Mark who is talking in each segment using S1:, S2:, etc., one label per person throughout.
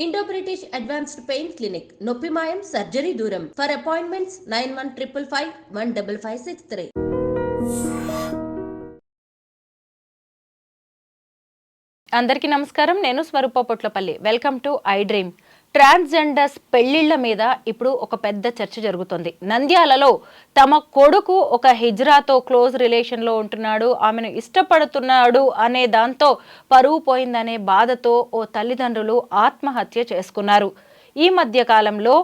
S1: Indo British advanced pain clinic నొప్పి మాయం surgery దూరం ఫర్ అపాయింట్మెంట్స్ 9155515563.
S2: అందరికీ నమస్కారం. నేను Swaroopa Potlapalli. Welcome to I dream. Transgenders పెళ్లిళ్ల మీద ఇప్పుడు ఒక పెద్ద చర్చ జరుగుతుంది. నంద్యాలలో తమ కొడుకు ఒక హిజ్రాతో క్లోజ్ రిలేషన్లో ఉంటున్నాడు, ఆమెను ఇష్టపడుతున్నాడు అనే దాంతో పరువు పోయిందనే బాధతో ఓ తల్లిదండ్రులు ఆత్మహత్య చేసుకున్నారు. ఈ మధ్య కాలంలో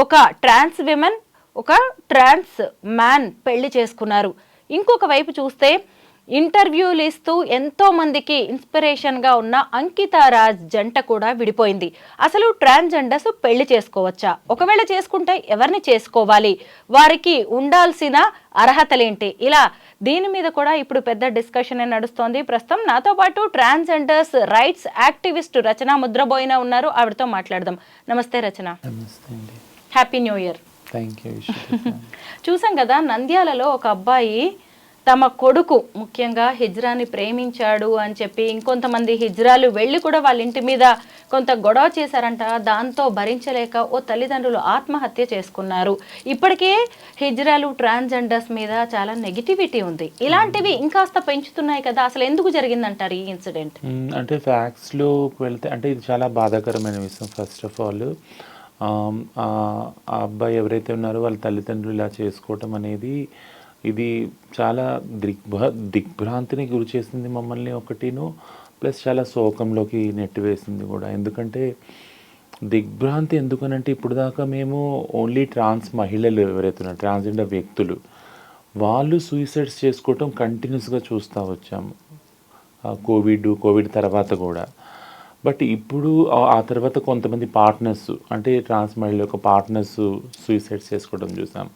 S2: ఒక ట్రాన్స్ విమెన్, ఒక ట్రాన్స్ మ్యాన్ పెళ్లి చేసుకున్నారు. ఇంకొక వైపు చూస్తే ఇంటర్వ్యూలు ఇస్తూ ఎంతో మందికి ఇన్స్పిరేషన్గా ఉన్న అంకితా రాజ్ జంట కూడా విడిపోయింది. అసలు ట్రాన్స్జెండర్స్ పెళ్లి చేసుకోవచ్చా? ఒకవేళ చేసుకుంటే ఎవరిని చేసుకోవాలి? వారికి ఉండాల్సిన అర్హతలేంటి? ఇలా దీని మీద కూడా ఇప్పుడు పెద్ద డిస్కషన్ నడుస్తోంది. ప్రస్తుతం నాతో పాటు ట్రాన్స్జెండర్స్ రైట్స్ యాక్టివిస్ట్ రచన ముద్రబోయిన ఉన్నారు. ఆవిడతో మాట్లాడదాం. నమస్తే రచన. Happy new year. చూసాం కదా, నంద్యాలలో ఒక అబ్బాయి తమ కొడుకు ముఖ్యంగా హిజ్రాని ప్రేమించాడు అని చెప్పి ఇంకొంతమంది హిజ్రాలు వెళ్ళి కూడా వాళ్ళ ఇంటి మీద కొంత గొడవ చేశారంట. దాంతో భరించలేక ఓ తల్లిదండ్రులు ఆత్మహత్య చేసుకున్నారు. ఇప్పటికే హిజ్రాలు ట్రాన్స్జెండర్స్ మీద చాలా నెగిటివిటీ ఉంది. ఇలాంటివి ఇంకాస్త పెంచుతున్నాయి కదా, అసలు ఎందుకు జరిగిందంటారు ఈ ఇన్సిడెంట్?
S3: అంటే ఫ్యాక్ట్స్లోకి వెళ్తే అంటే ఇది చాలా బాధాకరమైన విషయం. ఫస్ట్ ఆఫ్ ఆల్ ఆ అబ్బాయి ఎవరైతే ఉన్నారో వాళ్ళ తల్లిదండ్రులు ఇలా చేసుకోవటం అనేది ఇది చాలా దిగ్భ్రాంతిని గురి చేసింది మమ్మల్ని ఒకటిను, ప్లస్ చాలా శోకంలోకి నెట్టివేసింది కూడా. ఎందుకంటే దిగ్భ్రాంతి ఎందుకనంటే ఇప్పుడు దాకా మేము ఓన్లీ ట్రాన్స్ మహిళలు ఎవరైతే ఉన్నారు, ట్రాన్స్జెండర్ వ్యక్తులు, వాళ్ళు సూసైడ్స్ చేసుకోవటం కంటిన్యూస్గా చూస్తూ వచ్చాము కోవిడ్ తర్వాత కూడా. బట్ ఇప్పుడు ఆ తర్వాత కొంతమంది పార్ట్నర్స్ అంటే ట్రాన్స్ మహిళల యొక్క పార్ట్నర్స్ సూసైడ్స్ చేసుకోవడం చూసాం.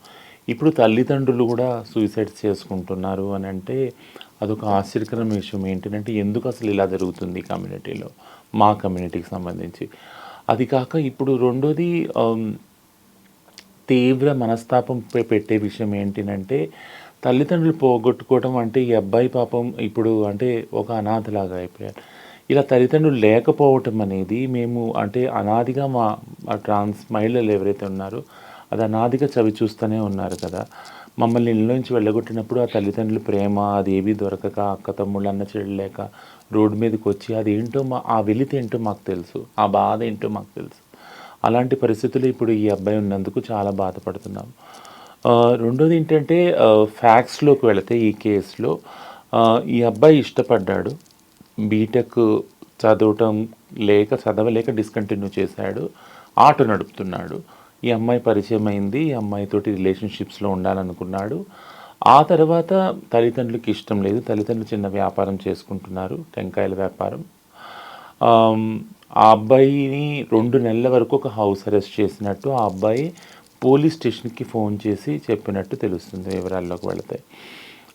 S3: ఇప్పుడు తల్లిదండ్రులు కూడా సూసైడ్స్ చేసుకుంటున్నారు అని అంటే అదొక ఆశ్చర్యకరమైన విషయం. ఏంటంటే ఎందుకు అసలు ఇలా జరుగుతుంది కమ్యూనిటీలో, మా కమ్యూనిటీకి సంబంధించి. అది కాక ఇప్పుడు రెండోది తీవ్ర మనస్తాపం పెట్టే విషయం ఏంటంటే తల్లిదండ్రులు పోగొట్టుకోవడం. అంటే ఈ అబ్బాయి పాపం ఇప్పుడు అంటే ఒక అనాథలాగా అయిపోయారు. ఇలా తల్లిదండ్రులు లేకపోవటం అనేది మేము అంటే అనాదిగా మా ట్రాన్స్ మహిళలు ఎవరైతే ఉన్నారో అది అనాదిగా చవి చూస్తూనే ఉన్నారు కదా. మమ్మల్ని ఇళ్ళలోంచి వెళ్ళగొట్టినప్పుడు ఆ తల్లిదండ్రుల ప్రేమ అది ఏవి దొరకక అక్క తమ్ముళ్ళు అన్న చెల్లలేక రోడ్డు మీదకి వచ్చి అదేంటో ఆ వెలితి ఏంటో మాకు తెలుసు, ఆ బాధ ఏంటో మాకు తెలుసు. అలాంటి పరిస్థితులు ఇప్పుడు ఈ అబ్బాయి ఉన్నందుకు చాలా బాధపడుతున్నాం. రెండోది ఏంటంటే ఫ్యాక్ట్స్లోకి వెళితే ఈ కేసులో ఈ అబ్బాయి ఇష్టపడ్డాడు, బీటెక్ చదవలేక డిస్కంటిన్యూ చేశాడు, ఆటో నడుపుతున్నాడు. ఈ అమ్మాయి పరిచయం అయింది, ఈ అమ్మాయితోటి రిలేషన్షిప్స్లో ఉండాలనుకున్నాడు. ఆ తర్వాత తల్లిదండ్రులకి ఇష్టం లేదు, తల్లిదండ్రులు చిన్న వ్యాపారం చేసుకుంటున్నారు, టెంకాయల వ్యాపారం. ఆ అబ్బాయిని 2 నెలల వరకు ఒక హౌస్ అరెస్ట్ చేసినట్టు ఆ అబ్బాయి పోలీస్ స్టేషన్కి ఫోన్ చేసి చెప్పినట్టు తెలుస్తుంది వివరాల్లోకి వెళితే.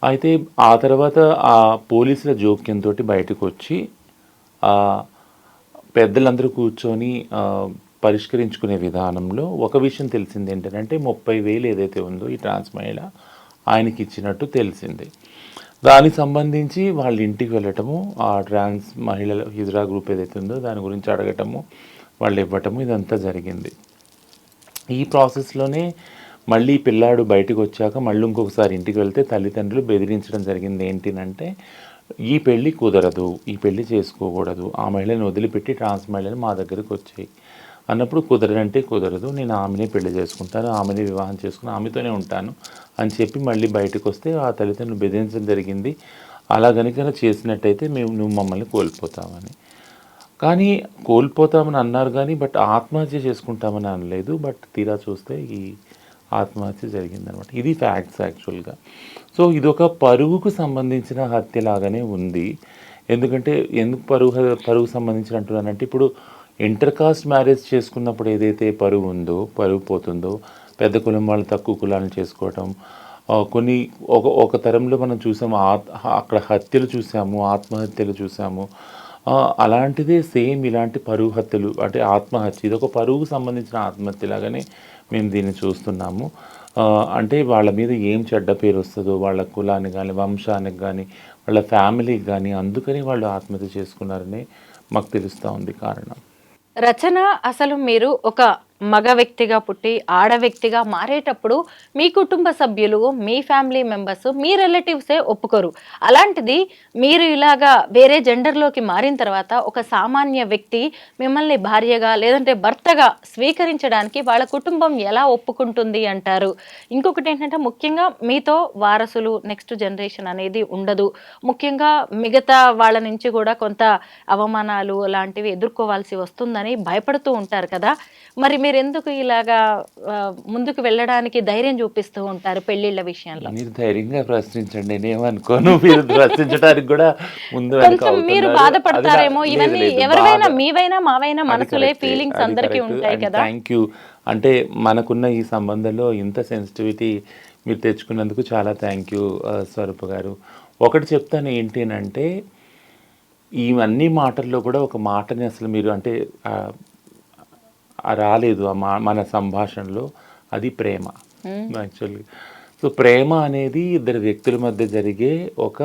S3: అయితే ఆ తర్వాత ఆ పోలీసుల జోక్యంతో బయటకు వచ్చి పెద్దలందరూ కూర్చొని పరిష్కరించుకునే విధానంలో ఒక విషయం తెలిసింది ఏంటంటే 30,000 ఏదైతే ఉందో ఈ ట్రాన్స్ మహిళ ఆయనకి ఇచ్చినట్టు తెలిసింది. దానికి సంబంధించి వాళ్ళ ఇంటికి వెళ్ళటము, ఆ ట్రాన్స్ మహిళల హిజ్రా గ్రూప్ ఏదైతే ఉందో దాని గురించి అడగటము, వాళ్ళు ఇవ్వటము, ఇదంతా జరిగింది. ఈ ప్రాసెస్లోనే మళ్ళీ పిల్లాడు బయటకు వచ్చాక మళ్ళీ ఇంకొకసారి ఇంటికి వెళ్తే తల్లిదండ్రులు బెదిరించడం జరిగింది. ఏంటినంటే ఈ పెళ్ళి కుదరదు, ఈ పెళ్ళి చేసుకోకూడదు, ఆ మహిళని వదిలిపెట్టి ట్రాన్స్ మహిళలు మా దగ్గరికి వచ్చాయి అన్నప్పుడు కుదరదంటే కుదరదు, నేను ఆమెనే పెళ్లి చేసుకుంటాను, ఆమెనే వివాహం చేసుకుని ఆమెతోనే ఉంటాను అని చెప్పి మళ్ళీ బయటకు వస్తే ఆ తల్లిదండ్రులు బెదిరించడం జరిగింది. అలా కనుక చేసినట్టయితే నువ్వు మమ్మల్ని కోల్పోతామని. కానీ కోల్పోతామని అన్నారు కానీ బట్ ఆత్మహత్య చేసుకుంటామని అనలేదు. బట్ తీరా చూస్తే ఈ ఆత్మహత్య జరిగిందనమాట. ఇది ఫ్యాక్ట్స్ యాక్చువల్గా. సో ఇదొక పరువుకు సంబంధించిన హత్యలాగానే ఉంది. ఎందుకంటే ఎందుకు పరువు సంబంధించిన అంటున్నానంటే ఇప్పుడు ఇంటర్ కాస్ట్ మ్యారేజ్ చేసుకున్నప్పుడు ఏదైతే పరువు పోతుందో, పెద్ద కులం వాళ్ళు తక్కువ కులాలను చేసుకోవటం, కొన్ని ఒక తరంలో మనం చూసాము, అక్కడ హత్యలు చూసాము, ఆత్మహత్యలు చూసాము. అలాంటిదే సేమ్ ఇలాంటి పరువు హత్యలు అంటే ఆత్మహత్య, ఇది ఒక పరువుకు సంబంధించిన ఆత్మహత్యలాగానే మేము దీన్ని చూస్తున్నాము. అంటే వాళ్ళ మీద ఏం చెడ్డ పేరు వస్తుందో వాళ్ళ కులానికి కానీ వంశానికి కానీ వాళ్ళ ఫ్యామిలీకి కానీ అందుకని వాళ్ళు ఆత్మహత్య చేసుకున్నారని మాకు తెలుస్తూ ఉంది కారణం.
S2: రచన, అసలు మీరు ఒక మగ వ్యక్తిగా పుట్టి ఆడ వ్యక్తిగా మారేటప్పుడు మీ కుటుంబ సభ్యులు, మీ ఫ్యామిలీ మెంబర్స్, మీ రిలేటివ్సే ఒప్పుకోరు. అలాంటిది మీరు ఇలాగా వేరే జెండర్లోకి మారిన తర్వాత ఒక సామాన్య వ్యక్తి మిమ్మల్ని భార్యగా లేదంటే భర్తగా స్వీకరించడానికి వాళ్ళ కుటుంబం ఎలా ఒప్పుకుంటుంది అంటారు? ఇంకొకటి ఏంటంటే ముఖ్యంగా మీతో వారసులు, నెక్స్ట్ జనరేషన్ అనేది ఉండదు. ముఖ్యంగా మిగతా వాళ్ళ నుంచి కూడా కొంత అవమానాలు లాంటివి ఎదుర్కోవాల్సి వస్తుందని భయపడుతూ ఉంటారు కదా. మరి మీరు ఎందుకు ఇలాగా ముందుకు వెళ్ళడానికి ధైర్యం చూపిస్తూ ఉంటారు పెళ్లిళ్ళ విషయంలో?
S3: మీరు ధైర్యంగా ప్రశ్నించండి, నేనేమనుకోను. మీరు ప్రశ్నించడానికి కూడా ముందు
S2: కొంచెం మీరు బాధపడతారేమో. ఇవన్నీ ఎవరివైనా, మీవైనా మావైనా మనసులే ఫీలింగ్స్ అందరికీ ఉంటాయి కదా.
S3: Thank you. అంటే మనకున్న ఈ సంబంధంలో ఇంత సెన్సిటివిటీ మీరు తెచ్చుకున్నందుకు చాలా థ్యాంక్ యూ స్వరూప గారు. ఒకటి చెప్తాను ఏంటి అంటే, ఇవన్నీ మాటల్లో కూడా ఒక మాటని అసలు మీరు అంటే రాలేదు మన సంభాషణలో, అది ప్రేమ యాక్చువల్లీ. సో ప్రేమ అనేది ఇద్దరు వ్యక్తుల మధ్య జరిగే ఒక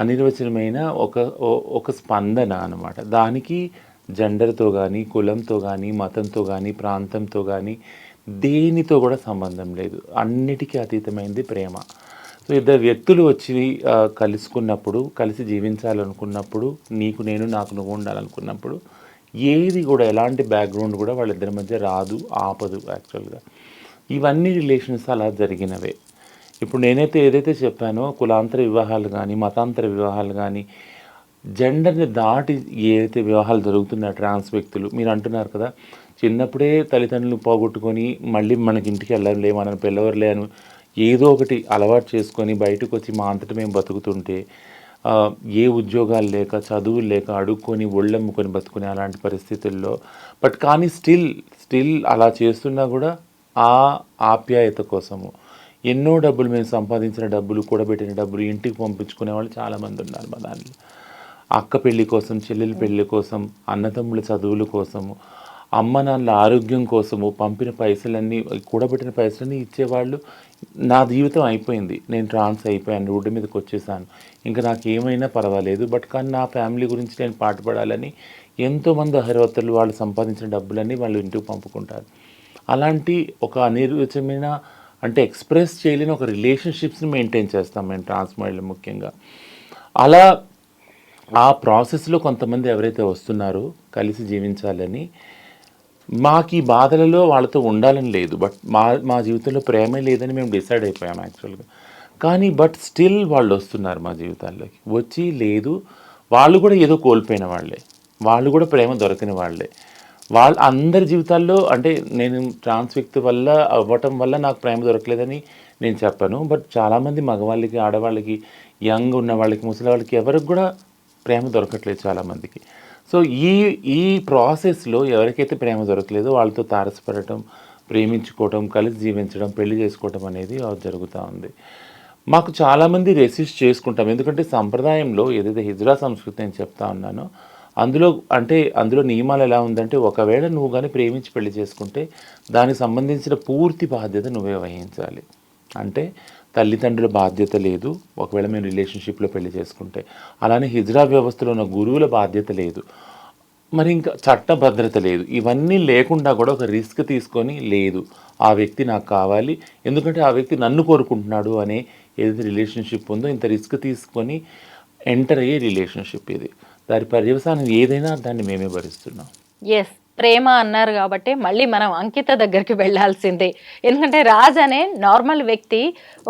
S3: అనిర్వచనమైన ఒక స్పందన అన్నమాట. దానికి జెండర్తో కానీ, కులంతో కానీ, మతంతో కానీ, ప్రాంతంతో కానీ, దేనితో కూడా సంబంధం లేదు. అన్నిటికీ అతీతమైనది ప్రేమ. సో ఇద్దరు వ్యక్తులు వచ్చి కలుసుకున్నప్పుడు, కలిసి జీవించాలనుకున్నప్పుడు, నీకు నేను, నాకు నువ్వు ఉండాలనుకున్నప్పుడు, ఏది కూడా ఎలాంటి బ్యాక్గ్రౌండ్ కూడా వాళ్ళిద్దరి మధ్య రాదు, ఆపదు యాక్చువల్గా. ఇవన్నీ రిలేషన్స్ అలా జరిగినవే. ఇప్పుడు నేనైతే ఏదైతే చెప్పానో, కులాంతర వివాహాలు కానీ, మతాంతర వివాహాలు కానీ, జెండర్ని దాటి ఏదైతే వివాహాలు జరుగుతున్నాయో ట్రాన్స్ వ్యక్తులు, మీరు అంటున్నారు కదా, చిన్నప్పుడే తల్లిదండ్రులు పోగొట్టుకొని మళ్ళీ మనకి ఇంటికి వెళ్ళలే, మన పిల్లవర్లే అని ఏదో ఒకటి అలవాటు చేసుకొని బయటకు వచ్చి మా అంతటి మేము బతుకుతుంటే, ఏ ఉద్యోగాలు లేక, చదువులు లేక, అడుక్కొని ఒళ్ళమ్ముకొని బతుకునే అలాంటి పరిస్థితుల్లో, బట్ కానీ స్టిల్ అలా చేస్తున్నా కూడా ఆ ఆప్యాయత కోసము ఎన్నో డబ్బులు, మేము సంపాదించిన డబ్బులు, కూడబెట్టిన డబ్బులు ఇంటికి పంపించుకునే వాళ్ళు చాలామంది ఉన్నారు మా దాంట్లో. అక్క పెళ్ళి కోసం, చెల్లెల పెళ్ళి కోసం, అన్నదమ్ముల చదువుల కోసము, అమ్మ నాన్నల ఆరోగ్యం కోసము పంపిన పైసలన్నీ, కూడబెట్టిన పైసలన్నీ ఇచ్చేవాళ్ళు. నా జీవితం అయిపోయింది, నేను ట్రాన్స్ అయిపోయాను, రోడ్డు మీదకి వచ్చేసాను, ఇంకా నాకు ఏమైనా పర్వాలేదు, బట్ కానీ నా ఫ్యామిలీ గురించి నేను పాటుపడాలని ఎంతోమంది అహర్వతలు వాళ్ళు సంపాదించిన డబ్బులన్నీ వాళ్ళు ఇంటికి పంపుకుంటారు. అలాంటి ఒక అనిర్వచనమైన అంటే ఎక్స్ప్రెస్ చేయలేని ఒక రిలేషన్షిప్స్ని మెయింటైన్ చేస్తాం మేము ట్రాన్స్ మహిళలు ముఖ్యంగా. అలా ఆ ప్రాసెస్లో కొంతమంది ఎవరైతే వస్తున్నారో కలిసి జీవించాలని, మాకు ఈ బాధలలో వాళ్ళతో ఉండాలని లేదు, బట్ మా జీవితంలో ప్రేమే లేదని మేము డిసైడ్ అయిపోయాం యాక్చువల్గా. కానీ బట్ స్టిల్ వాళ్ళు వస్తున్నారు మా జీవితాల్లోకి. వచ్చి లేదు, వాళ్ళు కూడా ఏదో కోల్పోయిన వాళ్ళే, వాళ్ళు కూడా ప్రేమ దొరకని వాళ్ళే. అందరి జీవితాల్లో అంటే నేను ట్రాన్స్ వ్యక్తి వల్ల అవ్వటం వల్ల నాకు ప్రేమ దొరకలేదని నేను చెప్పాను, బట్ చాలామంది మగవాళ్ళకి, ఆడవాళ్ళకి, యంగ్ ఉన్న వాళ్ళకి, ముసలి వాళ్ళకి ఎవరికి కూడా ప్రేమ దొరకట్లేదు చాలామందికి. సో ఈ ప్రాసెస్లో ఎవరికైతే ప్రేమ దొరకలేదో వాళ్ళతో తారసపడటం, ప్రేమించుకోవటం, కలిసి జీవించడం, పెళ్లి చేసుకోవటం అనేది జరుగుతూ ఉంది. మాకు చాలామంది రెసిస్ట్ చేసుకుంటాం, ఎందుకంటే సంప్రదాయంలో ఏదైతే హిజ్రా సంస్కృతి నేను చెప్తా ఉన్నానో అందులో నియమాలు ఎలా ఉందంటే, ఒకవేళ నువ్వు కానీ ప్రేమించి పెళ్లి చేసుకుంటే దానికి సంబంధించిన పూర్తి బాధ్యత నువ్వే వహించాలి. అంటే తల్లిదండ్రుల బాధ్యత లేదు ఒకవేళ మేము రిలేషన్షిప్లో పెళ్లి చేసుకుంటే, అలానే హిజ్రా వ్యవస్థలో ఉన్న గురువుల బాధ్యత లేదు, మరి ఇంకా చట్ట భద్రత లేదు. ఇవన్నీ లేకుండా కూడా ఒక రిస్క్ తీసుకొని, లేదు ఆ వ్యక్తి నాకు కావాలి, ఎందుకంటే ఆ వ్యక్తి నన్ను కోరుకుంటున్నాడు అనే ఏదైతే రిలేషన్షిప్ ఉందో, ఇంత రిస్క్ తీసుకొని ఎంటర్ అయ్యే రిలేషన్షిప్ ఇది. దాని పర్యవసానం ఏదైనా దాన్ని మేమే భరిస్తున్నాం.
S2: ఎస్, ప్రేమ అన్నారు కాబట్టి మళ్ళీ మనం అంకిత దగ్గరికి వెళ్ళాల్సిందే. ఎందుకంటే రాజ్ అనే నార్మల్ వ్యక్తి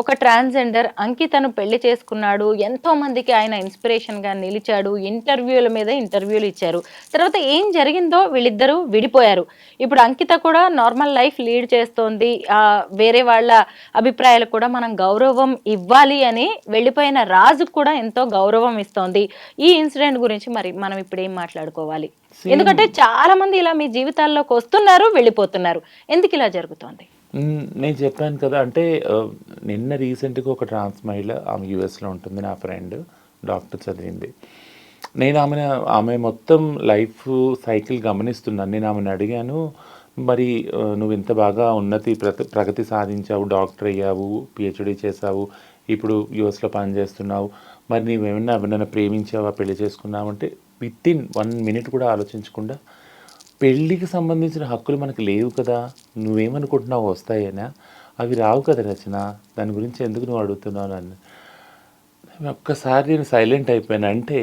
S2: ఒక ట్రాన్స్జెండర్ అంకితను పెళ్లి చేసుకున్నాడు, ఎంతో మందికి ఆయన ఇన్స్పిరేషన్గా నిలిచాడు, ఇంటర్వ్యూల మీద ఇంటర్వ్యూలు ఇచ్చారు. తర్వాత ఏం జరిగిందో వీళ్ళిద్దరూ విడిపోయారు. ఇప్పుడు అంకిత కూడా నార్మల్ లైఫ్ లీడ్ చేస్తోంది, వేరే వాళ్ళ అభిప్రాయాలు కూడా మనం గౌరవం ఇవ్వాలి అని వెళ్ళిపోయిన రాజుకు కూడా ఎంతో గౌరవం ఇస్తోంది. ఈ ఇన్సిడెంట్ గురించి మరి మనం ఇప్పుడు ఏం మాట్లాడుకోవాలి? ఎందుకంటే చాలా మంది ఇలా మీ జీవితాల్లోకి వస్తున్నారు, వెళ్ళిపోతున్నారు, ఎందుకు ఇలా జరుగుతోంది?
S3: నేను చెప్పాను కదా, అంటే నిన్న రీసెంట్గా ఒక ట్రాన్స్ మహిళ, ఆమె యూఎస్లో ఉంటుంది, నా ఫ్రెండ్, డాక్టర్ చదివింది. నేను ఆమె మొత్తం లైఫ్ సైకిల్ గమనిస్తున్నాను. నేను ఆమెను అడిగాను, మరి నువ్వు ఇంత బాగా ప్రగతి సాధించావు, డాక్టర్ అయ్యావు, పిహెచ్డి చేసావు, ఇప్పుడు యూఎస్లో పనిచేస్తున్నావు, మరి నీవేమన్నా ఎవరైనా ప్రేమించావా, పెళ్లి చేసుకున్నావు అంటే విత్ ఇన్ 1 minute కూడా ఆలోచించకుండా పెళ్ళికి సంబంధించిన హక్కులు మనకు లేవు కదా, నువ్వేమనుకుంటున్నావు వస్తాయేనా, అవి రావు కదా రచన, దాని గురించి ఎందుకు నువ్వు అడుగుతున్నావు నన్ను. ఒక్కసారి నేను సైలెంట్ అయిపోయాను. అంటే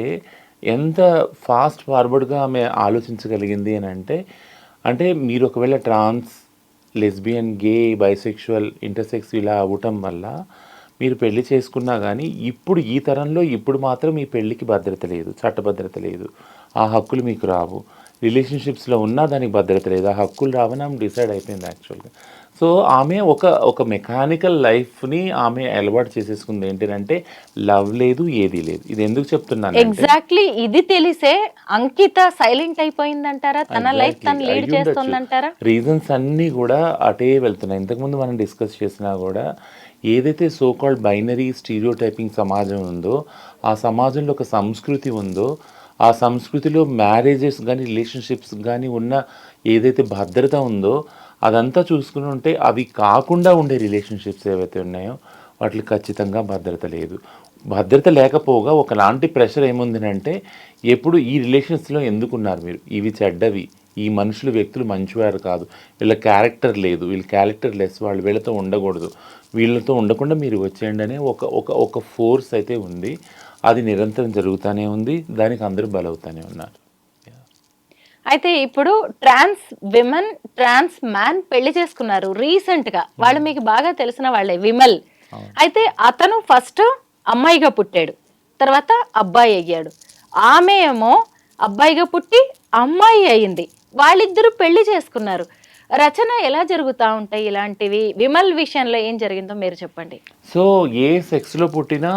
S3: ఎంత ఫాస్ట్ ఫార్వర్డ్గా ఆమె ఆలోచించగలిగింది అని అంటే మీరు ఒకవేళ ట్రాన్స్, లెస్బియన్, గే, బైసెక్షువల్, ఇంటర్సెక్స్ ఇలా అవ్వటం వల్ల మీరు పెళ్లి చేసుకున్నా కానీ ఇప్పుడు ఈ తరంలో ఇప్పుడు మాత్రం మీ పెళ్ళికి భద్రత లేదు, చట్టభద్రత లేదు, ఆ హక్కులు మీకు రావు. రిలేషన్షిప్స్లో ఉన్నా దానికి భద్రత లేదు, ఆ హక్కులు రావని ఆమె డిసైడ్ అయిపోయింది యాక్చువల్గా. సో ఆమె ఒక మెకానికల్ లైఫ్ని ఆమె అలవాటు చేసేసుకుంది. ఏంటంటే లవ్ లేదు, ఏది లేదు. ఇది ఎందుకు చెప్తున్నాను,
S2: ఎగ్జాక్ట్లీ ఇది తెలిసే అంకిత సైలెంట్ అయిపోయిందంటారా? తన లైఫ్ తను లీడ్ చేస్తుందంటారా?
S3: రీజన్స్ అన్నీ కూడా అటే వెళ్తున్నాయి. ఇంతకుముందు మనం డిస్కస్ చేసినా కూడా ఏదైతే సో కాల్డ్ బైనరీ స్టీరియోటైపింగ్ సమాజం ఉందో, ఆ సమాజంలో ఒక సంస్కృతి ఉందో, ఆ సంస్కృతిలో మ్యారేజెస్ కానీ రిలేషన్షిప్స్ కానీ ఉన్న ఏదైతే భద్రత ఉందో అదంతా చూసుకుని ఉంటే అవి కాకుండా ఉండే రిలేషన్షిప్స్ ఏవైతే ఉన్నాయో వాటికి ఖచ్చితంగా భద్రత లేదు. భద్రత లేకపోగా ఒకలాంటి ప్రెషర్ ఏముందంటే ఎప్పుడు ఈ రిలేషన్స్లో ఎందుకున్నారు మీరు, ఇవి చెడ్డవి, ఈ మనుషులు వ్యక్తులు మంచివారు కాదు, వీళ్ళ క్యారెక్టర్ లేదు, వీళ్ళ క్యారెక్టర్ లెస్, వాళ్ళు వీళ్ళతో ఉండకూడదు, వీళ్ళతో ఉండకుండా మీరు వచ్చేయండి అనే ఒక ఫోర్స్ అయితే ఉంది. అది నిరంతరం జరుగుతూనే ఉంది, దానికి అందరూ బలవుతూనే ఉన్నారు.
S2: అయితే ఇప్పుడు ట్రాన్స్ విమెన్, ట్రాన్స్ మ్యాన్ పెళ్లి చేసుకున్నారు రీసెంట్ గా. వాళ్ళు మీకు బాగా తెలిసిన వాళ్ళే, విమల్. అయితే అతను ఫస్ట్ అమ్మాయిగా పుట్టాడు, తర్వాత అబ్బాయి అయ్యాడు. ఆమె ఏమో అబ్బాయిగా పుట్టి అమ్మాయి అయింది. వాళ్ళిద్దరూ పెళ్లి చేసుకున్నారు. రచన ఎలా జరుగుతూ ఉంటాయి ఇలాంటివి? విమల్ విషయంలో ఏం జరిగిందో మీరు చెప్పండి.
S3: సో ఏ సెక్స్లో పుట్టినా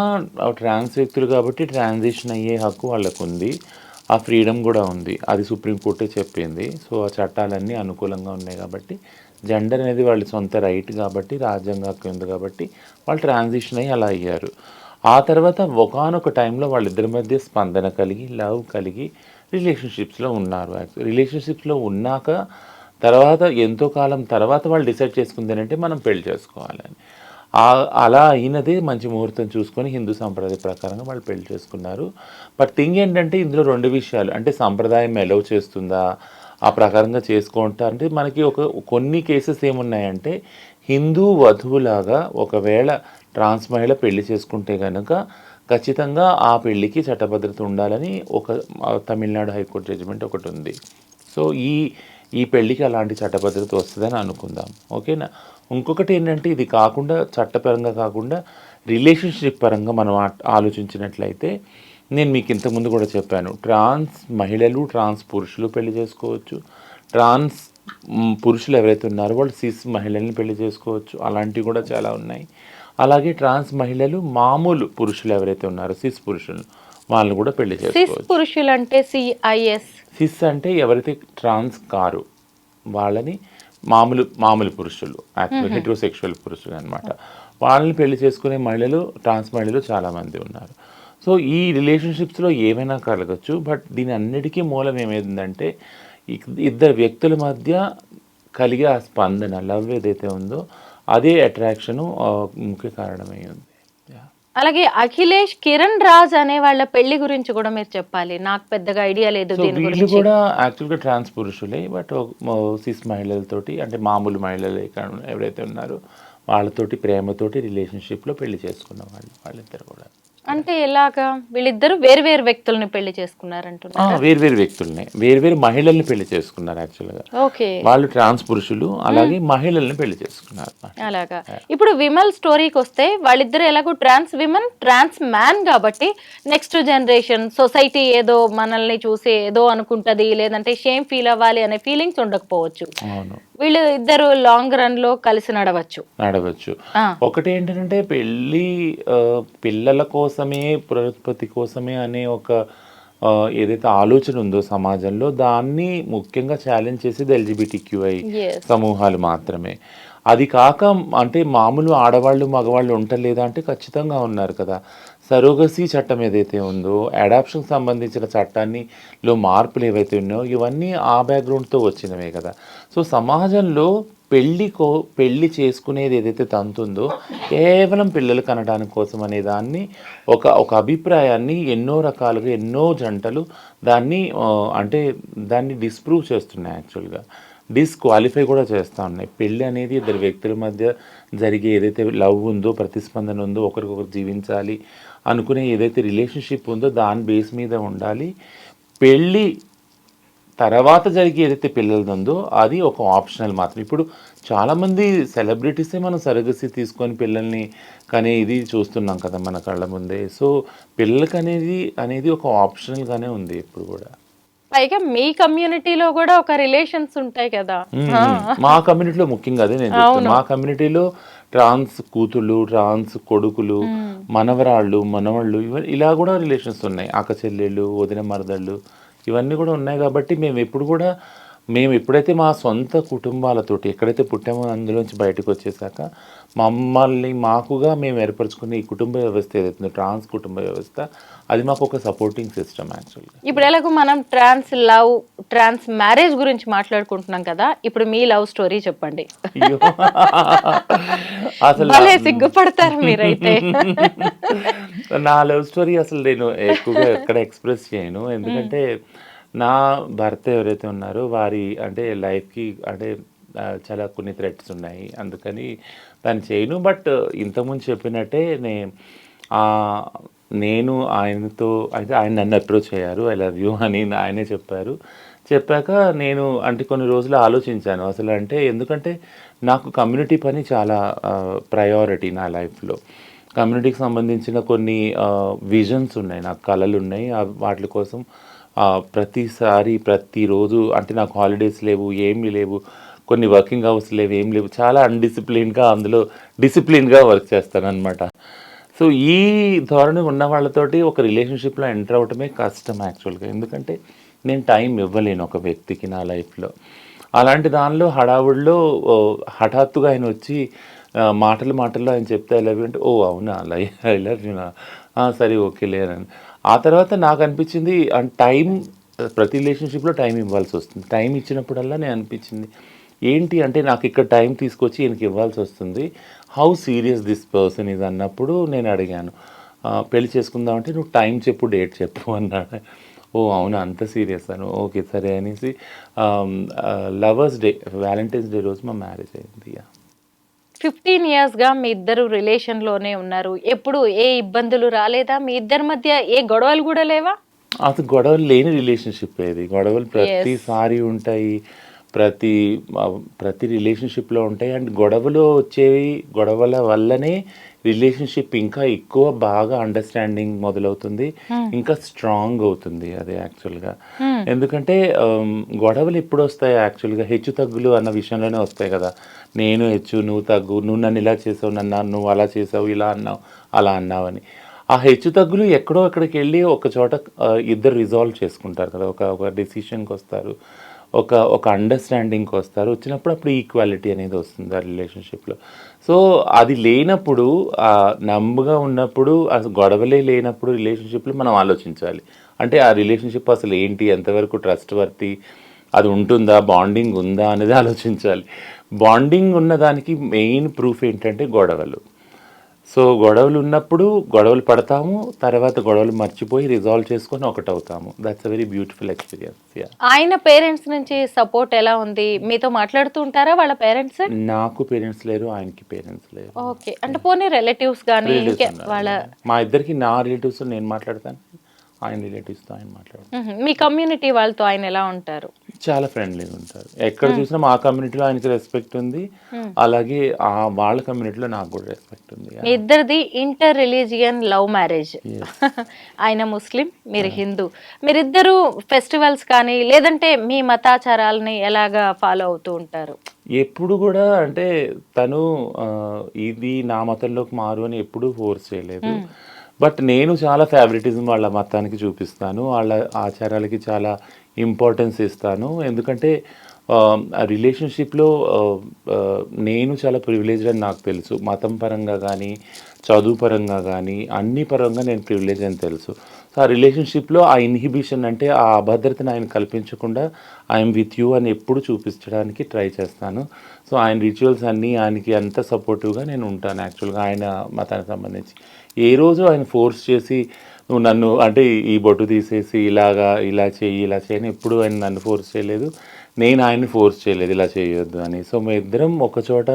S3: ట్రాన్స్ వ్యక్తులు కాబట్టి ట్రాన్సిషన్ అయ్యే హక్కు వాళ్ళకు ఉంది, ఆ ఫ్రీడమ్ కూడా ఉంది. అది సుప్రీంకోర్టే చెప్పింది. సో ఆ చట్టాలన్నీ అనుకూలంగా ఉన్నాయి కాబట్టి, జెండర్ అనేది వాళ్ళ సొంత రైట్ కాబట్టి, రాజ్యాంగ హక్కు ఉంది కాబట్టి వాళ్ళు ట్రాన్సిషన్ అయ్యి అలా అయ్యారు. ఆ తర్వాత ఒకానొక టైంలో వాళ్ళిద్దరి మధ్య స్పందన కలిగి, లవ్ కలిగి రిలేషన్షిప్స్లో ఉన్నారు. రిలేషన్షిప్స్లో ఉన్నాక తర్వాత ఎంతో కాలం తర్వాత వాళ్ళు డిసైడ్ చేసుకుందేనంటే మనం పెళ్లి చేసుకోవాలని. అలా అయినదే మంచి ముహూర్తం చూసుకొని హిందూ సాంప్రదాయ ప్రకారంగా వాళ్ళు పెళ్లి చేసుకున్నారు. బట్ థింగ్ ఏంటంటే ఇందులో రెండు విషయాలు, అంటే సంప్రదాయం ఎలవ్ చేస్తుందా, ఆ ప్రకారంగా చేసుకుంటారు అంటే మనకి కొన్ని కేసెస్ ఏమున్నాయంటే హిందూ వధువులాగా ఒకవేళ ట్రాన్స్ మహిళ పెళ్లి చేసుకుంటే కనుక ఖచ్చితంగా ఆ పెళ్లికి చట్టభద్రత ఉండాలని తమిళనాడు హైకోర్టు జడ్జిమెంట్ ఒకటి ఉంది. సో ఈ పెళ్ళికి అలాంటి చట్టభద్రత వస్తుందని అనుకుందాం, ఓకేనా. ఇంకొకటి ఏంటంటే ఇది కాకుండా, చట్టపరంగా కాకుండా రిలేషన్షిప్ పరంగా మనం ఆలోచించినట్లయితే నేను మీకు ఇంతకుముందు కూడా చెప్పాను, ట్రాన్స్ మహిళలు, ట్రాన్స్ పురుషులు పెళ్లి చేసుకోవచ్చు. ట్రాన్స్ పురుషులు ఎవరైతే ఉన్నారో వాళ్ళు సిస్ మహిళల్ని పెళ్లి చేసుకోవచ్చు, అలాంటివి కూడా చాలా ఉన్నాయి. అలాగే ట్రాన్స్ మహిళలు మామూలు పురుషులు ఎవరైతే ఉన్నారో సిస్ పురుషులు వాళ్ళని కూడా పెళ్లి చేసుకోవచ్చు.
S2: పురుషులు అంటే
S3: సిస్ అంటే ఎవరైతే ట్రాన్స్ కారు వాళ్ళని మామూలు పురుషులు, యాక్చువల్ హెటరోసెక్షువల్ పురుషులు అనమాట. వాళ్ళని పెళ్లి చేసుకునే మహిళలు, ట్రాన్స్ మహిళలు చాలామంది ఉన్నారు. సో ఈ రిలేషన్షిప్స్లో ఏమైనా కలగచ్చు. బట్ దీని అన్నిటికీ మూలం ఏమైందంటే ఇద్దరు వ్యక్తుల మధ్య కలిగే ఆ స్పందన, లవ్ ఏదైతే ఉందో అదే అట్రాక్షను ముఖ్య కారణమై ఉంది.
S2: అలాగే అఖిలేష్, కిరణ్ రాజ్ అనే వాళ్ళ పెళ్లి గురించి కూడా మీరు చెప్పాలి, నాకు పెద్దగా ఐడియా లేదు దీని గురించి.
S3: వీళ్ళు కూడా యాక్చువల్గా ట్రాన్స్ పురుషులే, బట్ సిస్ మహిళలతోటి, అంటే మామూలు మహిళలు ఎవరైతే ఉన్నారో వాళ్ళతోటి ప్రేమతోటి రిలేషన్షిప్లో పెళ్లి చేసుకున్న వాళ్ళిద్దరు కూడా.
S2: అంటే ఎలాగా వీళ్ళిద్దరు వేరు వ్యక్తుల్ని పెళ్లి చేసుకున్నారంటున్నారు?
S3: వేరు వ్యక్తుల్ని, వేరు మహిళల్ని పెళ్లి చేసుకున్నారు యాక్చువల్గా.
S2: ఓకే,
S3: వాళ్ళు ట్రాన్స్ పురుషులు, అలాగే మహిళల్ని పెళ్లి చేసుకున్నారు
S2: అలాగా. ఇప్పుడు విమల్ స్టోరీకి వస్తే వాళ్ళిద్దరు ఎలాగో ట్రాన్స్ విమెన్, ట్రాన్స్ మ్యాన్ కాబట్టి నెక్స్ట్ జనరేషన్ సొసైటీ ఏదో మనల్ని చూసి ఏదో అనుకుంటది, లేదంటే షేమ్ ఫీల్ అవ్వాలి అనే ఫీలింగ్స్ ఉండకపోవచ్చు.
S3: అవును,
S2: వీళ్ళు ఇద్దరు లాంగ్ రన్ లో కలిసి నడవచ్చు.
S3: ఒకటి ఏంటంటే పిల్లల కోసమే, పునరుత్పత్తి కోసమే అనే ఏదైతే ఆలోచన ఉందో సమాజంలో, దాన్ని ముఖ్యంగా ఛాలెంజ్ చేసేది LGBTQI సమూహాలు మాత్రమే. అది కాక అంటే మామూలు ఆడవాళ్ళు మగవాళ్ళు ఉండలేదా అంటే ఖచ్చితంగా ఉన్నారు కదా. సరోగసీ చట్టం ఏదైతే ఉందో, అడాప్షన్ సంబంధించిన చట్టాల్లో మార్పులు ఏవైతే ఉన్నాయో ఇవన్నీ ఆ బ్యాక్గ్రౌండ్తో వచ్చినవే కదా. సో సమాజంలో పెళ్ళి చేసుకునేది ఏదైతే తంతుందో కేవలం పిల్లలు కనడానికి కోసం అనే దాన్ని ఒక అభిప్రాయాన్ని ఎన్నో రకాలుగా ఎన్నో జంటలు దాన్ని అంటే దాన్ని డిస్ప్రూవ్ చేస్తున్నాయి, యాక్చువల్గా డిస్క్వాలిఫై కూడా చేస్తూ ఉన్నాయి. పెళ్ళి అనేది ఇద్దరు వ్యక్తుల మధ్య జరిగే ఏదైతే లవ్ ఉందో, ప్రతిస్పందన ఉందో, ఒకరికొకరు జీవించాలి అనుకునే ఏదైతే రిలేషన్షిప్ ఉందో దాని బేస్ మీద ఉండాలి. పెళ్ళి తర్వాత జరిగే ఏదైతే పిల్లలది ఉందో అది ఒక ఆప్షనల్ మాత్రం. ఇప్పుడు చాలామంది సెలబ్రిటీసే మనం సరగసి తీసుకొని పిల్లల్ని కానీ ఇది చూస్తున్నాం కదా మన కళ్ళ ముందే. సో పిల్లలకి అనేది ఒక ఆప్షనల్గానే ఉంది ఇప్పుడు కూడా.
S2: పైగా మీ కమ్యూనిటీలో కూడా ఒక రిలేషన్స్ ఉంటాయి కదా.
S3: మా కమ్యూనిటీలో ముఖ్యంగా అదే నేను చెప్తాను. మా కమ్యూనిటీలో ట్రాన్స్ కూతుళ్ళు, ట్రాన్స్ కొడుకులు, మనవరాళ్ళు, మనవాళ్ళు ఇలా కూడా రిలేషన్స్ ఉన్నాయి. అక్క చెల్లెళ్ళు, వదిన మరదళ్ళు ఇవన్నీ కూడా ఉన్నాయి. కాబట్టి మేము ఎప్పుడైతే మా సొంత కుటుంబాలతోటి ఎక్కడైతే పుట్టామో అందులోంచి బయటకు వచ్చేసాక మాకుగా మేము ఏర్పరచుకునే ఈ కుటుంబ వ్యవస్థ ఏదైతుందో ట్రాన్స్ కుటుంబ వ్యవస్థ అది మాకు ఒక సపోర్టింగ్ సిస్టమ్ యాక్చువల్గా.
S2: ఇప్పుడు ఎలాగో మనం ట్రాన్స్ మ్యారేజ్ గురించి మాట్లాడుకుంటున్నాం కదా, ఇప్పుడు మీ లవ్ స్టోరీ చెప్పండి. అసలు సిగ్గుపడతారు మీరైతే.
S3: నా లవ్ స్టోరీ అసలు నేను ఎక్కువగా ఎక్కడ ఎక్స్ప్రెస్ చేయను, ఎందుకంటే నా భర్త ఎవరైతే ఉన్నారో వారి అంటే లైఫ్కి అంటే చాలా కొన్ని థ్రెట్స్ ఉన్నాయి, అందుకని దాన్ని చేయను. బట్ ఇంతకుముందు చెప్పినట్టే నేను ఆయనతో అయితే ఆయన నన్ను అప్రోచ్ అయ్యారు, ఐ లవ్ యూ అని ఆయనే చెప్పాక నేను అంటే కొన్ని రోజులు ఆలోచించాను అసలు. అంటే ఎందుకంటే నాకు కమ్యూనిటీ పని చాలా ప్రయారిటీ నా లైఫ్లో. కమ్యూనిటీకి సంబంధించిన కొన్ని విజన్స్ ఉన్నాయి, నాకు కళలు ఉన్నాయి. వాటి కోసం ప్రతిరోజు అంటే నాకు హాలిడేస్ లేవు, ఏమీ లేవు, కొన్ని వర్కింగ్ అవర్స్ లేవు, ఏం లేవు, చాలా అన్డిసిప్లిన్గా అందులో డిసిప్లిన్గా వర్క్ చేస్తానన్నమాట. సో ఈ ధోరణి ఉన్న వాళ్ళతోటి ఒక రిలేషన్షిప్లో ఎంటర్ అవటమే కష్టం యాక్చువల్గా, ఎందుకంటే నేను టైం ఇవ్వలేను ఒక వ్యక్తికి నా లైఫ్లో. అలాంటి దానిలో హడావుడిలో హఠాత్తుగా ఆయన వచ్చి మాటల్లో ఆయన చెప్తే ఐ లవ్ యూ అంటే, ఓ అవునా ఐ లవ్ యూ, సరే ఓకే లేదని. ఆ తర్వాత నాకు అనిపించింది టైం ప్రతి రిలేషన్షిప్లో టైం ఇవ్వాల్సి వస్తుంది. టైం ఇచ్చినప్పుడల్లా నేను అనిపించింది ఏంటి అంటే నాకు ఇక్కడ టైం తీసుకొచ్చి ఈయనకి ఇవ్వాల్సి వస్తుంది, హౌ సీరియస్ దిస్ పర్సన్ ఇది అన్నప్పుడు నేను అడిగాను, పెళ్లి చేసుకుందామంటే నువ్వు టైం చెప్పు, డేట్ చెప్పు అన్నాడు. ఓ అవునా అంత సీరియస్ అను, ఓకే సరే అనేసి లవర్స్ డే వ్యాలంటైన్స్ డే రోజు మా మ్యారేజ్ అయింది.
S2: 15 yearsగా మీ ఇద్దరు రిలేషన్లోనే ఉన్నారు, ఎప్పుడు ఏ ఇబ్బందులు రాలేదా? మీ ఇద్దరి మధ్య ఏ గొడవలు కూడా లేవా?
S3: అసలు గొడవలు లేని రిలేషన్షిప్ ఏది, గొడవలు ప్రతిసారి ఉంటాయి, ప్రతి రిలేషన్షిప్లో ఉంటాయి. అండ్ గొడవలు వచ్చేవి, గొడవల వల్లనే రిలేషన్షిప్ ఇంకా ఎక్కువ బాగా అండర్స్టాండింగ్ మొదలవుతుంది, ఇంకా స్ట్రాంగ్ అవుతుంది అది యాక్చువల్గా. ఎందుకంటే గొడవలు ఎప్పుడు వస్తాయి యాక్చువల్గా, హెచ్చు తగ్గులు అన్న విషయంలోనే వస్తాయి కదా. నేను హెచ్చు, నువ్వు తగ్గు, నువ్వు నన్ను ఇలా చేసావు, నువ్వు అలా చేసావు, ఇలా అన్నావు, అలా అన్నావు అని. ఆ హెచ్చు తగ్గులు ఎక్కడో అక్కడికి వెళ్ళి ఒక చోట ఇద్దరు రిజాల్వ్ చేసుకుంటారు కదా, ఒక డెసిషన్కి వస్తారు, ఒక అండర్స్టాండింగ్కి వస్తారు. వచ్చినప్పుడు అప్పుడు ఈక్వాలిటీ అనేది వస్తుంది ఆ రిలేషన్షిప్లో. సో అది లేనప్పుడు, నమ్ముగా ఉన్నప్పుడు, అసలు గొడవలే లేనప్పుడు రిలేషన్షిప్లో మనం ఆలోచించాలి. అంటే ఆ రిలేషన్షిప్ అసలు ఏంటి, ఎంతవరకు ట్రస్ట్ వర్తి, అది ఉంటుందా, బాండింగ్ ఉందా అనేది ఆలోచించాలి. బాండింగ్ ఉన్నదానికి మెయిన్ ప్రూఫ్ ఏంటంటే గొడవలు. సో గొడవలు ఉన్నప్పుడు గొడవలు పడతాము, తర్వాత గొడవలు మర్చిపోయి రిజాల్వ్ చేసుకొని ఒకటవుతాము. That's a very beautiful experience.
S2: ఆయన పేరెంట్స్ నుంచి సపోర్ట్ ఎలా ఉంది? మీతో మాట్లాడుతూ ఉంటారా వాళ్ళ పేరెంట్స్?
S3: నాకు పేరెంట్స్ లేరు, ఆయనకి పేరెంట్స్ లేరు.
S2: ఓకే, అంటే పోనీ రిలేటివ్స్ కానీ వాళ్ళ
S3: మా ఇద్దరికి నా రిలేటివ్స్ నేను మాట్లాడతాను, ఆయన రిలేటివ్స్తో ఆయన మాట్లాడతాను.
S2: మీ కమ్యూనిటీ వాళ్ళతో ఆయన ఎలా ఉంటారు?
S3: చాలా ఫ్రెండ్లీగా ఉంటారు. ఎక్కడ చూసినా మా కమ్యూనిటీలో ఆయనకి రెస్పెక్ట్ ఉంది, అలాగే వాళ్ళ కమ్యూనిటీలో నాకు కూడా రెస్పెక్ట్ ఉంది.
S2: మీ ఇద్దరిది ఇంటర్ రిలీజియన్ లవ్ మ్యారేజ్. ఆయన ముస్లిం, మీరు హిందూ. మీరిద్దరు ఫెస్టివల్స్ కానీ లేదంటే మీ మతాచారాలని ఎలాగా ఫాలో అవుతూ ఉంటారు?
S3: ఎప్పుడు కూడా అంటే తను ఇది నా మతంలోకి మారు అని ఎప్పుడూ ఫోర్స్ చేయలేదు. బట్ నేను చాలా ఫేవరెటిజం వాళ్ళ మతానికి చూపిస్తాను, వాళ్ళ ఆచారాలకి చాలా ఇంపార్టెన్స్ ఇస్తాను. ఎందుకంటే ఆ రిలేషన్షిప్లో నేను చాలా ప్రివిలేజ్డ్ అని నాకు తెలుసు. మతం పరంగా కానీ, చదువు పరంగా కానీ, అన్ని పరంగా నేను ప్రివిలేజ్ అని తెలుసు. సో ఆ రిలేషన్షిప్లో ఆ ఇన్హిబిషన్ అంటే ఆ అభద్రతను ఆయన కల్పించకుండా ఐఎమ్ విత్ యూ అని ఎప్పుడు చూపించడానికి ట్రై చేస్తాను. సో ఆయన రిచువల్స్ అన్నీ ఆయనకి అంత సపోర్టివ్గా నేను ఉంటాను. యాక్చువల్గా ఆయన మతానికి సంబంధించి ఏ రోజు ఆయన ఫోర్స్ చేసి నువ్వు నన్ను అంటే ఈ బొట్టు తీసేసి ఇలా చేయి ఇలా చేయని ఎప్పుడు ఆయన నన్ను ఫోర్స్ చేయలేదు, నేను ఆయన్ని ఫోర్స్ చేయలేదు ఇలా చేయొద్దు అని. సో మేము ఇద్దరం ఒకచోట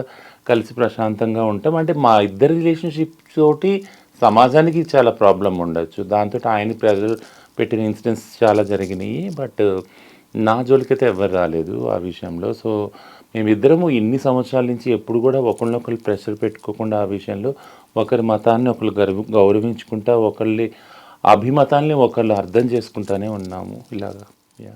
S3: కలిసి ప్రశాంతంగా ఉంటాం. అంటే మా ఇద్దరి రిలేషన్షిప్ తోటి సమాజానికి చాలా ప్రాబ్లం ఉండొచ్చు, దాంతో ఆయన ప్రెజర్ పెట్టిన ఇన్సిడెంట్స్ చాలా జరిగినాయి. బట్ నా జోలికైతే ఎవరు రాలేదు ఆ విషయంలో. సో మేమిద్దరము ఇన్ని సంవత్సరాల నుంచి ఎప్పుడు కూడా ఒకరినొకరు ప్రెషర్ పెట్టుకోకుండా ఆ విషయంలో ఒకరి మతాన్ని ఒకరు గౌరవించుకుంటా, ఒకళ్ళ అభిమతాన్ని ఒకళ్ళు అర్థం చేసుకుంటానే ఉన్నాము ఇలాగా.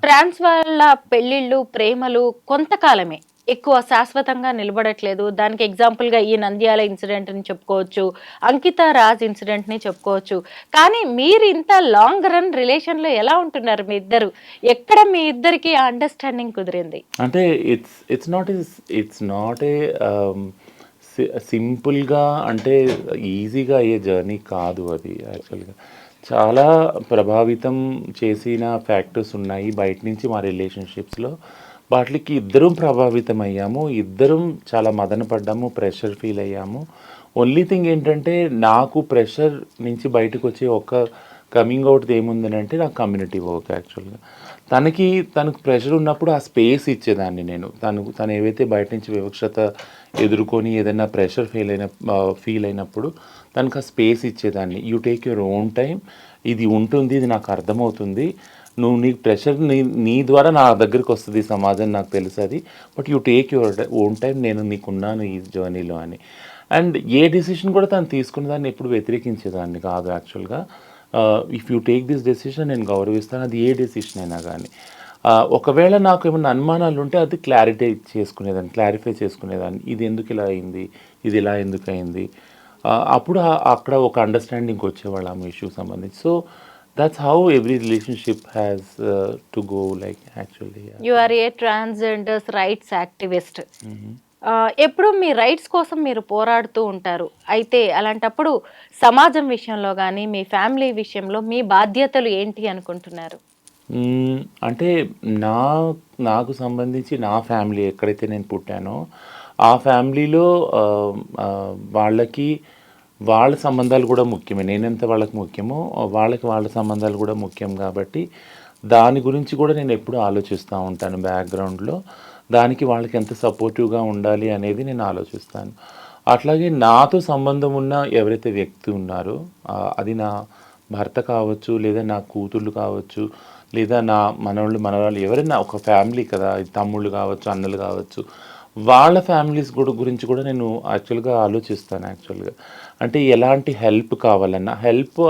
S2: ట్రాన్స్ వాళ్ళ పెళ్ళిళ్ళు ప్రేమలు కొంతకాలమే, ఎక్కువ శాశ్వతంగా నిలబడట్లేదు. దానికి ఎగ్జాంపుల్గా ఈ నంద్యాల ఇన్సిడెంట్ని చెప్పుకోవచ్చు, అంకిత రాజ్ ఇన్సిడెంట్ని చెప్పుకోవచ్చు. కానీ మీరు ఇంత లాంగ్ రన్ రిలేషన్లో ఎలా ఉంటున్నారు మీ ఇద్దరు? ఎక్కడ మీ ఇద్దరికి అండర్స్టాండింగ్ కుదిరింది?
S3: అంటే ఇట్స్ నాట్ ఏ సింపుల్గా అంటే ఈజీగా అయ్యే జర్నీ కాదు అది. యాక్చువల్గా చాలా ప్రభావితం చేసిన ఫ్యాక్టర్స్ ఉన్నాయి బయట నుంచి మా రిలేషన్షిప్స్లో. వాటికి ఇద్దరం ప్రభావితం అయ్యాము, ఇద్దరం చాలా మదన పడ్డాము, ప్రెషర్ ఫీల్ అయ్యాము. ఓన్లీ థింగ్ ఏంటంటే నాకు ప్రెషర్ నుంచి బయటకు వచ్చే ఒక కమింగ్ అవుట్ ఏముందని అంటే నాకు కమ్యూనిటీ వర్క్. యాక్చువల్గా తనకు ప్రెషర్ ఉన్నప్పుడు ఆ స్పేస్ ఇచ్చేదాన్ని నేను. తను ఏవైతే బయట నుంచి వివక్షత ఎదుర్కొని ఏదైనా ప్రెషర్ ఫీల్ అయినప్పుడు తనకు ఆ స్పేస్ ఇచ్చేదాన్ని. You take your own time, ఇది ఉంటుంది, ఇది నాకు అర్థమవుతుంది, నీకు ప్రెషర్ నీ ద్వారా నా దగ్గరికి వస్తుంది సమాజం, నాకు తెలుసు అది, but you take your own time, నేను నీకున్నాను ఈ జర్నీలో అని. అండ్ ఏ డెసిషన్ కూడా తను తీసుకున్న దాన్ని ఎప్పుడు వ్యతిరేకించేదాన్ని కాదు. యాక్చువల్గా if you take this decision నేను గౌరవిస్తాను, అది ఏ డెసిషన్ అయినా కానీ. ఒకవేళ నాకు ఏమైనా అనుమానాలు ఉంటే అది క్లారిఫై చేసుకునేదాన్ని, ఇది ఎందుకు ఇలా అయింది, ఇది ఇలా ఎందుకు అయింది, అప్పుడు అక్కడ ఒక అండర్స్టాండింగ్ వచ్చేవాళ్ళం ఇష్యూ సంబంధించి. So that's how every relationship has to go, like actually. Yeah.
S2: You are a transgender rights activist. ఎప్పుడు మీ రైట్స్ కోసం మీరు పోరాడుతూ ఉంటారు. అయితే అలాంటప్పుడు సమాజం విషయంలో కానీ మీ ఫ్యామిలీ విషయంలో మీ బాధ్యతలు ఏంటి అనుకుంటున్నారు?
S3: అంటే నాకు సంబంధించి నా ఫ్యామిలీ ఎక్కడైతే నేను పుట్టానో ఆ ఫ్యామిలీలో వాళ్ళ సంబంధాలు కూడా ముఖ్యమే. నేనెంత వాళ్ళకి ముఖ్యమో వాళ్ళ సంబంధాలు కూడా ముఖ్యం. కాబట్టి దాని గురించి కూడా నేను ఎప్పుడు ఆలోచిస్తూ ఉంటాను బ్యాక్గ్రౌండ్లో. దానికి వాళ్ళకి ఎంత సపోర్టివ్గా ఉండాలి అనేది నేను ఆలోచిస్తాను. అట్లాగే నాతో సంబంధం ఉన్న ఎవరైతే వ్యక్తి ఉన్నారో అది నా భర్త కావచ్చు, లేదా నా కూతుళ్ళు కావచ్చు, లేదా నా మనవాళ్ళు ఎవరైనా ఒక ఫ్యామిలీ కదా, తమ్ముళ్ళు కావచ్చు, అన్నలు కావచ్చు, వాళ్ళ ఫ్యామిలీస్ గురించి కూడా నేను యాక్చువల్గా ఆలోచిస్తాను. యాక్చువల్గా అంటే ఎలాంటి హెల్ప్ కావాలన్నా, హెల్ప్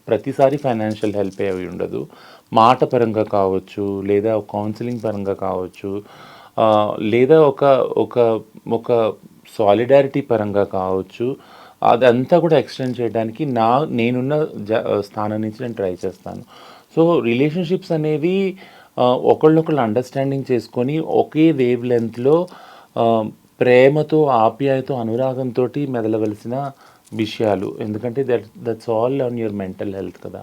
S3: ప్రతిసారి ఫైనాన్షియల్ హెల్ప్ అవి ఉండదు, మాట పరంగా కావచ్చు, లేదా కౌన్సిలింగ్ పరంగా కావచ్చు, లేదా ఒక సాలిడారిటీ పరంగా కావచ్చు, అదంతా కూడా ఎక్స్టెండ్ చేయడానికి నేనున్న స్థానం నుంచి నేను ట్రై చేస్తాను. సో రిలేషన్షిప్స్ అనేవి ఒకళ్ళొకళ్ళు అండర్స్టాండింగ్ చేసుకొని ఒకే వేవ్ లెంత్లో ప్రేమతో, ఆప్యాయతో, అనురాగంతో మెదలవలసిన విషయాలు. ఎందుకంటే that's all on your mental health కదా.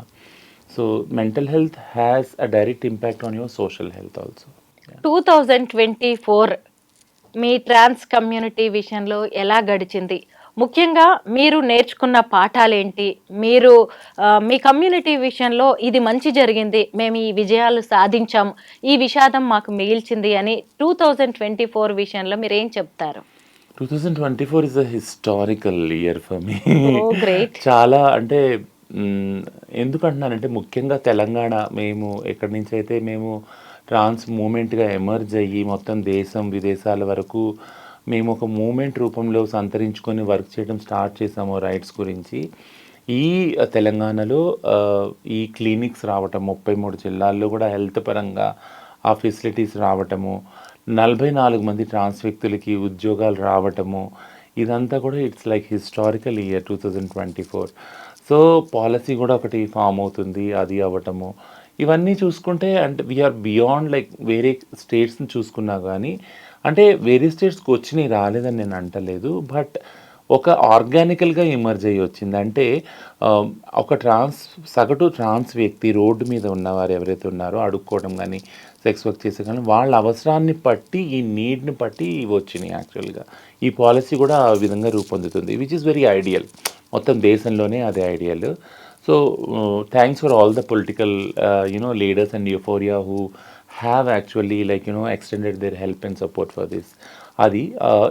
S3: So mental health has a direct impact on your social health also.
S2: 2024 మీ ట్రాన్స్ కమ్యూనిటీ విషయంలో ఎలా గడిచింది? ముఖ్యంగా మీరు నేర్చుకున్న పాఠాలేంటి? మీరు మీ కమ్యూనిటీ విషయంలో ఇది మంచి జరిగింది, మేము ఈ విజయాలు సాధించాం, ఈ విషాదం మాకు మిగిల్చింది అని 2024 విషయంలో మీరు ఏం చెప్తారు?
S3: 2024 is a historical year for me.
S2: Great.
S3: చాలా అంటే ఎందుకంటున్నానంటే ముఖ్యంగా తెలంగాణ, మేము ఎక్కడి నుంచి అయితే మేము ట్రాన్స్ మూమెంట్గా ఎమర్జ్ అయ్యి మొత్తం దేశం విదేశాల వరకు మేము ఒక మూమెంట్ రూపంలో సంతరించుకొని వర్క్ చేయడం స్టార్ట్ చేసాము రైట్స్ గురించి. ఈ తెలంగాణలో ఈ క్లినిక్స్ రావటం, 33 జిల్లాల్లో కూడా హెల్త్ పరంగా ఆ ఫెసిలిటీస్ రావటము, 44 మంది ట్రాన్స్ వ్యక్తులకి ఉద్యోగాలు రావటము, ఇదంతా కూడా it's like historical year 2024. So policy కూడా ఒకటి ఫామ్ అవుతుంది, అది అవ్వటము, ఇవన్నీ చూసుకుంటే అంటే వీఆర్ బియాండ్ లైక్ వేరే స్టేట్స్ని చూసుకున్నా కానీ, అంటే వేరే స్టేట్స్కి వచ్చినాయి రాలేదని నేను అంటలేదు, బట్ ఒక ఆర్గానికల్గా ఎమర్జ్ అయ్యి వచ్చింది. అంటే ఒక సగటు ట్రాన్స్ వ్యక్తి రోడ్డు మీద ఉన్నవారు ఎవరైతే ఉన్నారో అడుక్కోవడం కానీ సెక్స్ వర్క్ చేసే కానీ వాళ్ళ అవసరాన్ని బట్టి ఈ నీడ్ని బట్టి ఇవి వచ్చినాయి. యాక్చువల్గా ఈ పాలసీ కూడా ఆ విధంగా రూపొందుతుంది, విచ్ ఈస్ వెరీ ఐడియల్. మొత్తం దేశంలోనే అదే ideal. So thanks for all the political leaders and euphoria who have actually extended their help and support for this. అది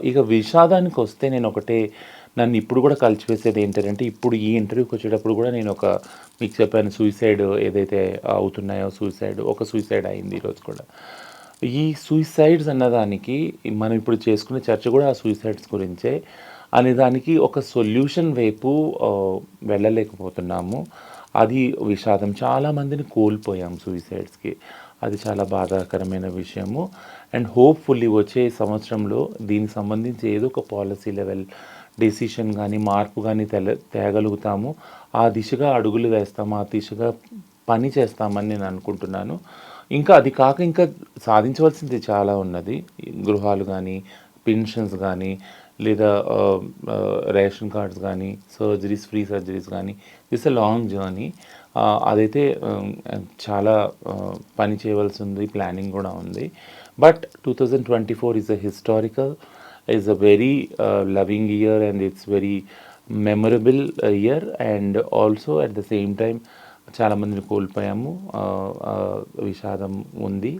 S3: ఇక విషాదానికి వస్తే నేను ఒకటే, నన్ను ఇప్పుడు కూడా కలిసివేసేది ఏంటంటే, ఇప్పుడు ఈ ఇంటర్వ్యూకి వచ్చేటప్పుడు కూడా నేను మీకు చెప్పాను సూసైడ్ ఏదైతే అవుతున్నాయో, ఒక సూసైడ్ అయింది ఈరోజు కూడా. ఈ సూసైడ్స్ అన్నదానికి మనం ఇప్పుడు చేసుకునే చర్చ కూడా ఆ సూసైడ్స్ గురించే అనే దానికి ఒక సొల్యూషన్ వైపు వెళ్ళలేకపోతున్నాము. అది విషాదం. చాలామందిని కోల్పోయాం సూసైడ్స్కి. అది చాలా బాధాకరమైన విషయము. అండ్ హోప్ఫుల్లీ వచ్చే సంవత్సరంలో దీనికి సంబంధించి ఏదో ఒక పాలసీ లెవెల్ డెసిషన్ కానీ మార్పు కానీ తేగలుగుతాము. ఆ దిశగా అడుగులు వేస్తాము, ఆ దిశగా పని చేస్తామని నేను అనుకుంటున్నాను. ఇంకా అది కాక ఇంకా సాధించవలసింది చాలా ఉన్నది. గృహాలు కానీ, పెన్షన్స్ కానీ, లేదా రేషన్ కార్డ్స్ కానీ, ఫ్రీ సర్జరీస్ కానీ. This a long journey. అదైతే చాలా పని చేయవలసి ఉంది, ప్లానింగ్ కూడా ఉంది. But 2024 is a historical, is a very loving year and it's very memorable year. And also at the same time చాలామందిని కోల్పోయాము, విషాదం ఉంది.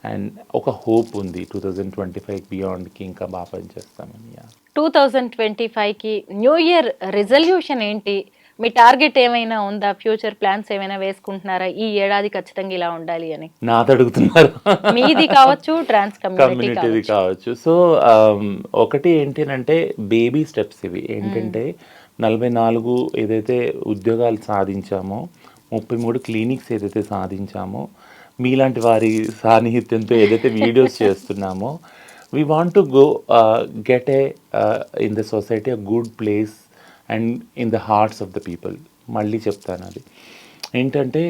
S3: అండ్ ఒక హోప్ ఉంది 2025 బియాండ్కి ఇంకా బాగా పనిచేస్తామని.
S2: 2025కి న్యూ ఇయర్ రిజల్యూషన్ ఏంటి? మీ టార్గెట్ ఏమైనా ఉందా? ఫ్యూచర్ ప్లాన్స్ ఏమైనా వేసుకుంటున్నారా? ఈ ఏడాది ఖచ్చితంగా ఇలా ఉండాలి అని.
S3: నాది అడుగుతున్నారు.
S2: మీది కావచ్చు, ట్రాన్స్ కమ్యూనిటీ
S3: కావచ్చు. సో ఒకటి ఏంటంటే బేబీ స్టెప్స్ ఇవి. ఏంటంటే 44 ఏదైతే ఉద్యోగాలు సాధించామో, 33 క్లినిక్స్ ఏదైతే సాధించామో, మీలాంటి వారి సాన్నిహిత్యంతో ఏదైతే వీడియోస్ చేస్తున్నామో, we want to go get in the society a good place and in the hearts of the people. మళ్ళీ చెప్తాను, అది ఏంటంటే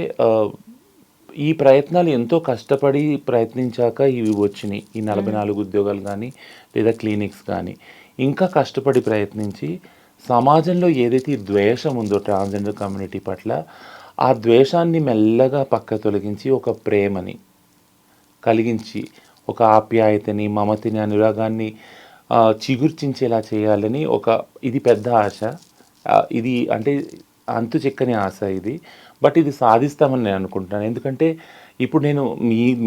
S3: ఈ ప్రయత్నాలు ఎంతో కష్టపడి ప్రయత్నించాక ఇవి వచ్చినాయి. ఈ 44 ఉద్యోగాలు కానీ లేదా క్లినిక్స్ కానీ ఇంకా కష్టపడి ప్రయత్నించి సమాజంలో ఏదైతే ద్వేషం ఉందో ట్రాన్స్జెండర్ కమ్యూనిటీ పట్ల, ఆ ద్వేషాన్ని మెల్లగా పక్క తొలగించి ఒక ప్రేమని కలిగించి, ఒక ఆప్యాయతని, మమతిని, అనురాగాన్ని చిగుర్చించేలా చేయాలని ఇది పెద్ద ఆశ. ఇది అంటే అంతు చిక్కని ఆశ ఇది. బట్ ఇది సాధిస్తామని నేను అనుకుంటున్నాను. ఎందుకంటే ఇప్పుడు నేను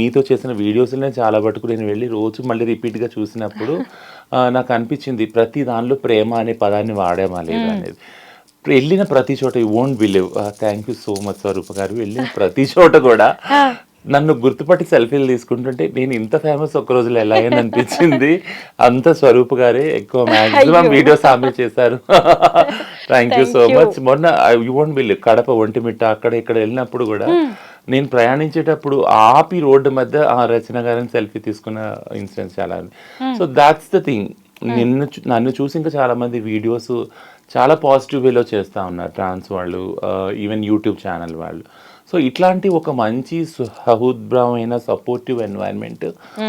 S3: మీతో చేసిన వీడియోస్లోనే చాలా మటుకు నేను వెళ్ళి రోజు మళ్ళీ రిపీట్గా చూసినప్పుడు నాకు అనిపించింది ప్రతి దానిలో ప్రేమ అనే పదాన్ని వాడామా లేదా అనేది. వెళ్ళిన ప్రతి చోట you won't believe. Thank you so much Swaroopa garu. వెళ్ళిన ప్రతి చోట కూడా నన్ను గుర్తుపట్టి సెల్ఫీలు తీసుకుంటుంటే నేను ఇంత ఫేమస్ ఒక రోజులో ఎలా అయింది అనిపించింది. అంత స్వరూప్ గారే ఎక్కువ మ్యాక్సిమం వీడియోస్ ఆమె చేశారు. Thank you so much. మొన్న you won't believe, Kadapa, Vontimitta అక్కడ ఇక్కడ వెళ్ళినప్పుడు కూడా నేను ప్రయాణించేటప్పుడు ఆపి రోడ్డు మధ్య రచన గారిని సెల్ఫీ తీసుకున్న ఇన్సిడెంట్స్ చాలా ఉంది. So that's the thing. నన్ను చూసి ఇంకా చాలా మంది వీడియోస్ చాలా పాజిటివ్ వేలో చేస్తూ ఉన్నారు ట్రాన్స్ వాళ్ళు, ఈవెన్ యూట్యూబ్ ఛానల్ వాళ్ళు. సో ఇట్లాంటి ఒక మంచి సహృద్భమైన సపోర్టివ్ ఎన్వైరన్మెంట్,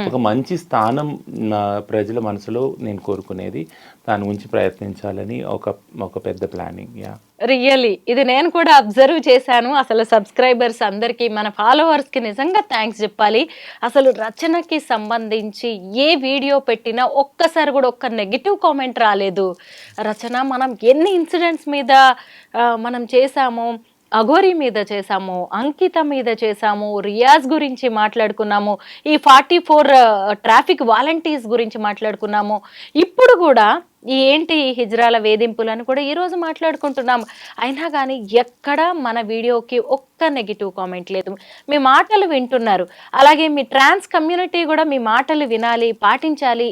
S3: ఒక మంచి స్థానం ప్రజల మనసులో నేను కోరుకునేది. దాని గురించి ప్రయత్నించాలని ఒక పెద్ద ప్లానింగ్.
S2: రియల్లీ ఇది నేను కూడా అబ్జర్వ్ చేశాను. అసలు సబ్స్క్రైబర్స్ అందరికీ, మన ఫాలోవర్స్కి నిజంగా థ్యాంక్స్ చెప్పాలి. అసలు రచనకి సంబంధించి ఏ వీడియో పెట్టినా ఒక్కసారి కూడా ఒక్క నెగిటివ్ కామెంట్ రాలేదు. రచన మనం ఎన్ని ఇన్సిడెంట్స్ మీద మనం చేశాము, అఘోరి మీద చేసాము, అంకిత మీద చేసాము, రియాజ్ గురించి మాట్లాడుకున్నాము, ఈ 44 ట్రాఫిక్ వాలంటీర్స్ గురించి మాట్లాడుకున్నాము. ఇప్పుడు కూడా ఏంటి హిజ్రాల వేధింపులను కూడా ఈరోజు మాట్లాడుకుంటున్నాం. అయినా కానీ ఎక్కడ మన వీడియోకి ఒక్క నెగిటివ్ కామెంట్ లేదు. మీ మాటలు వింటున్నారు. అలాగే మీ ట్రాన్స్ కమ్యూనిటీ కూడా మీ మాటలు వినాలి, పాటించాలి.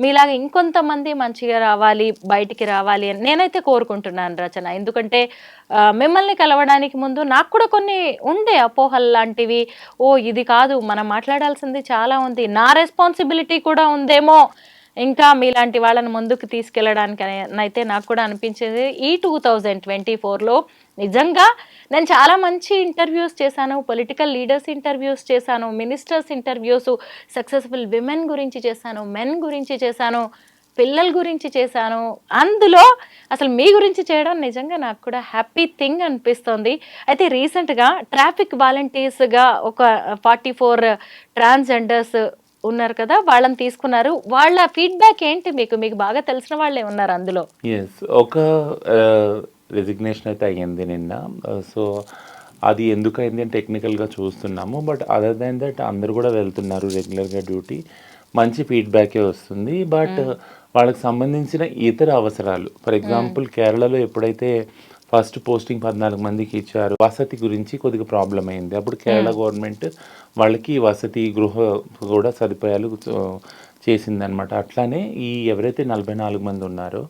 S2: మీలాగా ఇంకొంతమంది మంచిగా రావాలి, బయటికి రావాలి అని నేనైతే కోరుకుంటున్నాను రచన. ఎందుకంటే మిమ్మల్ని కలవడానికి ముందు నాకు కూడా కొన్ని ఉండే అపోహలు లాంటివి. ఇది కాదు, మనం మాట్లాడాల్సింది చాలా ఉంది, నా రెస్పాన్సిబిలిటీ కూడా ఉందేమో ఇంకా మీలాంటి వాళ్ళని ముందుకు తీసుకెళ్ళడానికి అయితే నాకు కూడా అనిపించేది. ఈ 2024లో నిజంగా నేను చాలా మంచి ఇంటర్వ్యూస్ చేశాను, పొలిటికల్ లీడర్స్ ఇంటర్వ్యూస్ చేశాను, మినిస్టర్స్ ఇంటర్వ్యూస్, సక్సెస్ఫుల్ విమెన్ గురించి చేశాను, మెన్ గురించి చేశాను. పిల్లల గురించి చేశాను, అందులో అసలు మీ గురించి చేయడం నిజంగా నాకు కూడా హ్యాపీ థింగ్ అనిపిస్తుంది. అయితే రీసెంట్గా ట్రాఫిక్ వాలంటీర్స్గా ఒక 44 ట్రాన్స్జెండర్స్ ఉన్నారు కదా, వాళ్ళని తీసుకున్నారు. వాళ్ళ ఫీడ్బ్యాక్ ఏంటి? మీకు బాగా తెలిసిన వాళ్ళే ఉన్నారు అందులో.
S3: ఎస్, ఒక రెసిగ్నేషన్ అయితే అయ్యింది నిన్న. సో అది ఎందుకు అయింది అని టెక్నికల్గా చూస్తున్నాము. బట్ అదర్ దాన్ దట్ అందరు కూడా వెళ్తున్నారు రెగ్యులర్గా డ్యూటీ, మంచి ఫీడ్బ్యాకే వస్తుంది. బట్ వాళ్ళకి సంబంధించిన ఇతర అవసరాలు, ఫర్ ఎగ్జాంపుల్ కేరళలో ఎప్పుడైతే ఫస్ట్ పోస్టింగ్ 14 మందికి ఇచ్చారు, వసతి గురించి కొద్దిగా ప్రాబ్లం అయింది. అప్పుడు కేరళ గవర్నమెంట్ వాళ్ళకి వసతి గృహ కూడా సదుపాయాలు చేసిందనమాట. అట్లానే ఈ ఎవరైతే 44 మంది ఉన్నారో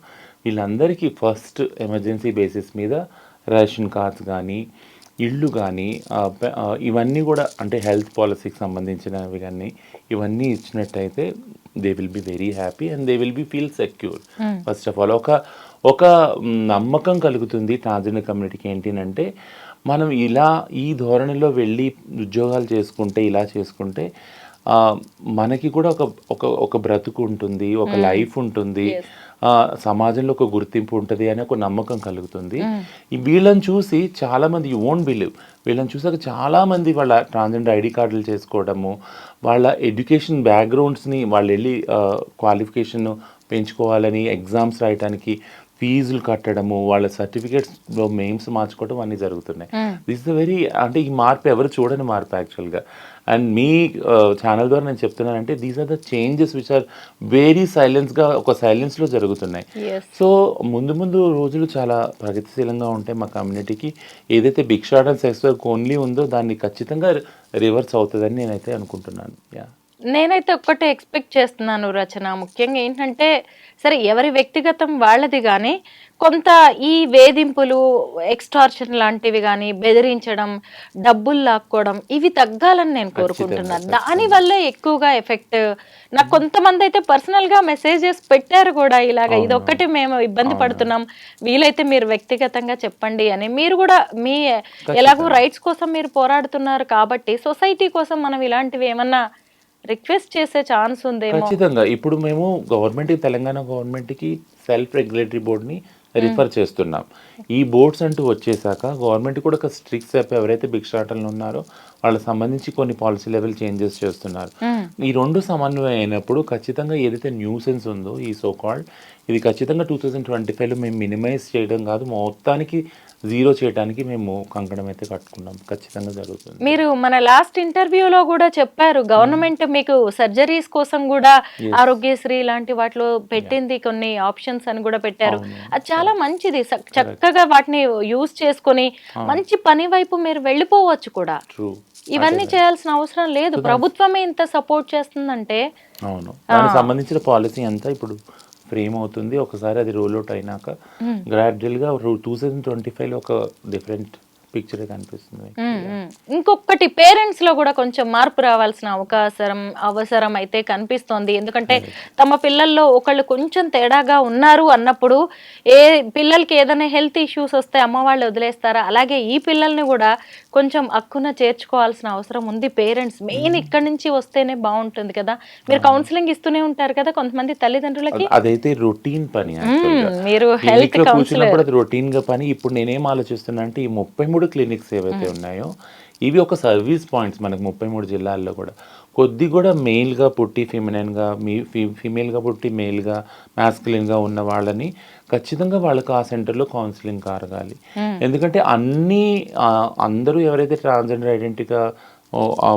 S3: వీళ్ళందరికీ ఫస్ట్ ఎమర్జెన్సీ బేసిస్ మీద రేషన్ కార్డ్స్ కానీ, ఇళ్ళు కానీ, ఇవన్నీ కూడా అంటే హెల్త్ పాలసీకి సంబంధించినవి కానీ ఇవన్నీ ఇచ్చినట్టయితే they will be very happy and they will be feel secure. First of all ఒక నమ్మకం కలుగుతుంది ట్రాన్స్జెండర్ కమ్యూనిటీకి. ఏంటంటే మనం ఇలా ఈ ధోరణిలో వెళ్ళి ఉద్యోగాలు చేసుకుంటే, ఇలా చేసుకుంటే మనకి కూడా ఒక బ్రతుకు ఉంటుంది, ఒక లైఫ్ ఉంటుంది, సమాజంలో ఒక గుర్తింపు ఉంటుంది అని ఒక నమ్మకం కలుగుతుంది. వీళ్ళని చూసి చాలామంది, యూ వోంట్ బిలీవ్, వీళ్ళని చూసాక చాలామంది వాళ్ళ ట్రాన్స్జెండర్ ఐడి కార్డులు చేసుకోవడము, వాళ్ళ ఎడ్యుకేషన్ బ్యాక్గ్రౌండ్స్ని వాళ్ళు వెళ్ళి క్వాలిఫికేషన్ పెంచుకోవాలని ఎగ్జామ్స్ రాయడానికి ఫీజులు కట్టడము, వాళ్ళ సర్టిఫికేట్స్లో నేమ్స్ మార్చుకోవడం అన్నీ జరుగుతున్నాయి. దిస్ ఇస్ వెరీ, అంటే ఈ మార్పు ఎవరు చూడని మార్పు యాక్చువల్గా. అండ్ మీ ఛానల్ ద్వారా నేను చెప్తున్నానంటే these are the changes which are very సైలెన్స్గా, ఒక సైలెన్స్లో జరుగుతున్నాయి. సో ముందు రోజులు చాలా ప్రగతిశీలంగా ఉంటాయి మా కమ్యూనిటీకి. ఏదైతే భిక్షాటన సెక్స్ వర్క్ ఓన్లీ ఉందో దాన్ని ఖచ్చితంగా రివర్స్ అవుతుందని నేనైతే అనుకుంటున్నాను.
S2: నేనైతే ఒక్కటే ఎక్స్పెక్ట్ చేస్తున్నాను రచన, ముఖ్యంగా ఏంటంటే సరే ఎవరి వ్యక్తిగతం వాళ్ళది, కానీ కొంత ఈ వేధింపులు, ఎక్స్టార్షన్ లాంటివి కానీ, బెదిరించడం, డబ్బులు లాక్కోవడం, ఇవి తగ్గాలని నేను కోరుకుంటున్నాను. దానివల్ల ఎక్కువగా ఎఫెక్ట్. నాకు కొంతమంది అయితే పర్సనల్గా మెసేజెస్ పెట్టారు కూడా, ఇలాగ ఇదొక్కటి మేము ఇబ్బంది పడుతున్నాం, వీలైతే మీరు వ్యక్తిగతంగా చెప్పండి అని. మీరు కూడా మీ ఎలాగో రైట్స్ కోసం మీరు పోరాడుతున్నారు కాబట్టి సొసైటీ కోసం మనం ఇలాంటివి ఏమన్నా రిక్వెస్ట్ చేసే ఛాన్స్ ఉందేమో?
S3: ఖచ్చితంగా. ఇప్పుడు మేము గవర్నమెంట్కి, తెలంగాణ గవర్నమెంట్కి సెల్ఫ్ రెగ్యులేటరీ బోర్డ్ని రిఫర్ చేస్తున్నాం. ఈ బోర్డ్స్ అంటూ వచ్చేసాక గవర్నమెంట్ కూడా ఒక స్ట్రిక్ట్ స్టెప్, ఎవరైతే భిక్షాటనలు ఉన్నారో వాళ్ళకి సంబంధించి కొన్ని పాలసీ లెవెల్ చేంజెస్ చేస్తున్నారు. ఈ రెండు సమన్వయం అయినప్పుడు ఖచ్చితంగా ఏదైతే న్యూసెన్స్ ఉందో ఈ సో కాల్డ్, ఇది ఖచ్చితంగా 2025లో మేము మినిమైజ్ చేయడం కాదు, మొత్తానికి జీరో చేయడానికి మేము కంకణం అయితే కట్టుకున్నాం. ఖచ్చితంగా జరుగుతుంది.
S2: మీరు మన లాస్ట్ ఇంటర్వ్యూలో కూడా చెప్పారు, గవర్నమెంట్ మీకు సర్జరీస్ కోసం కూడా ఆరోగ్యశ్రీ లాంటి వాటిలో పెట్టింది, కొన్ని ఆప్షన్స్ అని కూడా పెట్టారు. అది చాలా మంచిది. చక్కగా వాటిని యూజ్ చేసుకొని మంచి పని వైపు మీరు వెళ్ళిపోవచ్చు కూడా. ఇవన్నీ చేయాల్సిన అవసరం లేదు, ప్రభుత్వమే ఇంత సపోర్ట్ చేస్తుందంటే.
S3: అవును, దానికి సంబంధించిన పాలసీ అంతా ఇప్పుడు ఫ్రేమ్ అవుతుంది. ఒకసారి అది రోల్ అవుట్ అయినాక గ్రాడ్యువల్గా 2025లో ఒక డిఫరెంట్ పిక్చర్ కనిపిస్తుంది.
S2: ఇంకొకటి, పేరెంట్స్ లో కూడా కొంచెం మార్పు రావాల్సిన అవసరం అయితే కనిపిస్తోంది. ఎందుకంటే తమ పిల్లల్లో ఒకళ్ళు కొంచెం తేడాగా ఉన్నారు అన్నప్పుడు, ఏ పిల్లలకి ఏదైనా హెల్త్ ఇష్యూస్ వస్తే అమ్మ వాళ్ళు వదిలేస్తారా, అలాగే ఈ పిల్లల్ని కూడా కొంచెం అక్కున చేర్చుకోవాల్సిన అవసరం ఉంది పేరెంట్స్. మెయిన్ ఇక్కడ నుంచి వస్తేనే బాగుంటుంది కదా. మీరు కౌన్సిలింగ్ ఇస్తూనే ఉంటారు కదా కొంతమంది తల్లిదండ్రులకి.
S3: అదైతే రొటీన్ పని,
S2: మీరు హెల్త్ కౌన్సిలర్,
S3: అది రొటీన్ గా పని. ఇప్పుడు నేనేం ఆలోచిస్తున్నా అంటే ఈ 33 క్లినిక్స్ ఏవైతే ఉన్నాయో ఇవి ఒక సర్వీస్ పాయింట్స్ మనకు 33 జిల్లాల్లో కూడా. కొద్ది కూడా మెయిల్గా పుట్టి ఫిమినైన్గా, ఫీమేల్గా పుట్టి మేల్గా, మ్యాస్కులిన్గా ఉన్న వాళ్ళని ఖచ్చితంగా వాళ్ళకి ఆ సెంటర్లో కౌన్సిలింగ్ కారగాలి. ఎందుకంటే అందరూ ఎవరైతే ట్రాన్స్జెండర్ ఐడెంటిటీగా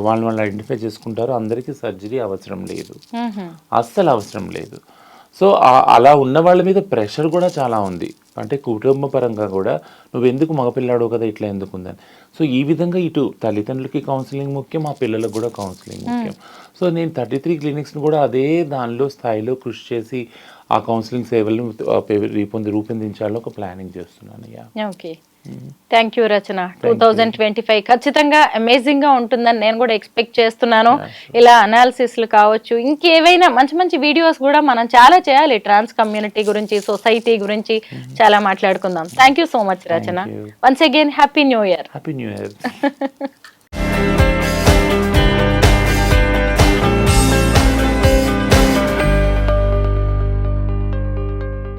S3: వాళ్ళు ఐడెంటిఫై చేసుకుంటారో అందరికీ సర్జరీ అవసరం లేదు, అస్సలు అవసరం లేదు. సో అలా ఉన్న వాళ్ళ మీద ప్రెషర్ కూడా చాలా ఉంది. అంటే కుటుంబ పరంగా కూడా నువ్వెందుకు మగపిల్లాడు కదా ఇట్లా ఎందుకు ఉందని. సో ఈ విధంగా ఇటు తల్లిదండ్రులకి కౌన్సిలింగ్ ముఖ్యం, మా పిల్లలకు కూడా కౌన్సిలింగ్ ముఖ్యం. సో నేను 33 క్లినిక్స్ని కూడా అదే దానిలో స్థాయిలో కృషి చేసి ఆ కౌన్సిలింగ్ సేవలను రూపొందించాలో ఒక ప్లానింగ్ చేస్తున్నాను.
S2: ఓకే, థ్యాంక్ యూ రచన. 2025 ఖచ్చితంగా అమేజింగ్ గా ఉంటుందని నేను కూడా ఎక్స్పెక్ట్ చేస్తున్నాను. ఇలా అనాలిసిస్లు కావచ్చు, ఇంకేవైనా మంచి మంచి వీడియోస్ కూడా మనం చాలా చేయాలి. ట్రాన్స్ కమ్యూనిటీ గురించి, సొసైటీ గురించి చాలా మాట్లాడుకుందాం. Thank you so much Rachana. Once again happy new year.
S3: Happy new year.